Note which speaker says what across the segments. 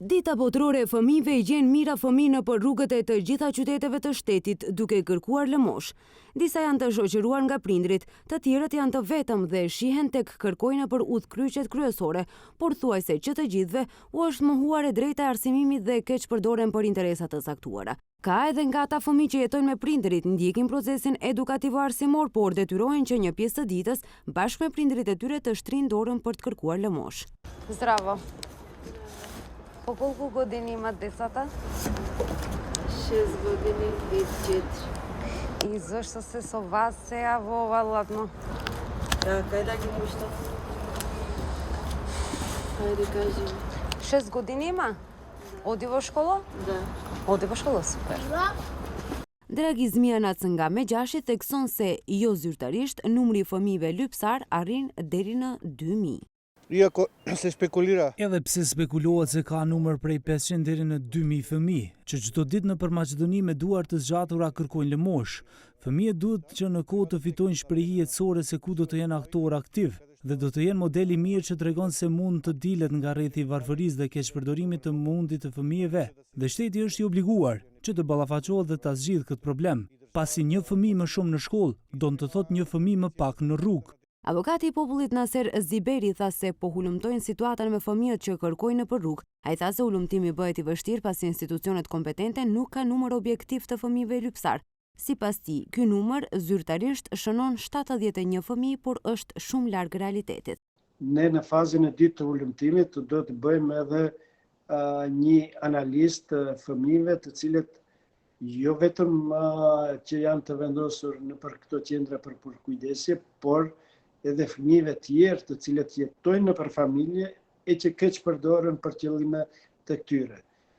Speaker 1: Dita botërore e fëmijëve i gjen mijëra fëmijë nëpër rrugët e të gjitha qyteteve të shtetit duke kërkuar lëmosh. Disa janë të shoqëruar nga prindrit, të tjerët janë të vetëm dhe shihen tek kërkojnë për udhkryqet kryesore, por thuajse që të gjithëve u është mohuar e drejta e arsimimit dhe keq përdoren për interesa të caktuara. Ka edhe nga ata fëmijë që jetojnë me prindrit, ndjekin procesin edukativo-arsimor, por detyrohen që një pjesë të ditës bashkë me prindrit e tyre të shtrinë dorën për të kërkuar lëmosh. Zdravo. Po koliko godini imate dецата?
Speaker 2: 6 години и 4.
Speaker 1: И защо се со вас се јавува ладно?
Speaker 2: Кај да ги пуштам? Хајде кажи.
Speaker 1: 6 години има? Оди во школа?
Speaker 2: Да.
Speaker 1: Оди во школа, super. Dragizmia nga Megjashit thekson se jo zyrtarisht numri i fëmijëve lypsar arrin deri në 2000.
Speaker 3: Se spekulira.
Speaker 4: Edhe pse spekulohet se ka numër prej 500 deri në 2000 fëmijë, që çdo ditë nëpër Maqedoni me duar të zgjatura kërkojnë lëmosh. Fëmijët duhet që në kohë të fitojnë shprehi jetësore se ku do të jenë aktor aktiv dhe do të jenë model i mirë që tregon se mund të dilet nga rrethi i varfërisë dhe keqpërdorimit të mundit të fëmijëve. Dhe shteti është i obliguar që të ballafaqohet dhe ta zgjidhë këtë problem, pasi një fëmijë më shumë në shkollë do të thotë një fëmijë më pak në rrugë.
Speaker 1: Avokati i popullit Naser Ziberi tha se po hulumtojnë situatën me fëmijët që kërkojnë nëpër rrugë. Ai tha se hulumtimi bëhet i vështirë pasi institucionet kompetente nuk kanë numër objektiv të fëmijëve lypsar. Sipas tij, ky numër zyrtarisht shënon 71 fëmijë, por është shumë larg realitetit.
Speaker 3: Ne në fazën e dytë të hulumtimit do të bëjmë edhe një analizë të fëmijëve të cilët jo vetëm që janë të vendosur nëpër këto qendra për kujdesje, por edhe fëmijëve tjerë të cilët jetojnë nëpër familje e që keq përdoren për qëllime të këtyre.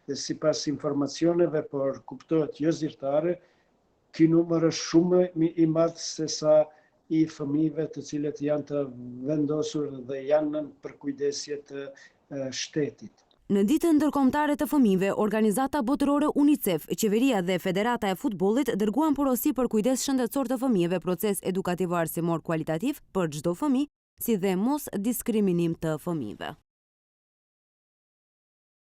Speaker 3: Dhe sipas informacioneve, por kuptohet jo zyrtare, ky numër është shumë i madh se sa i fëmijëve të cilët janë të vendosur dhe janë në përkujdesje të shtetit.
Speaker 1: Në ditën ndërkombëtare të fëmijëve, organizata botërore UNICEF, qeveria dhe Federata e futbollit dërguan porosi për kujdes shëndetësor të fëmijëve, proces edukativo-arsimor kualitativ për çdo fëmijë, si dhe mos diskriminim të fëmijëve.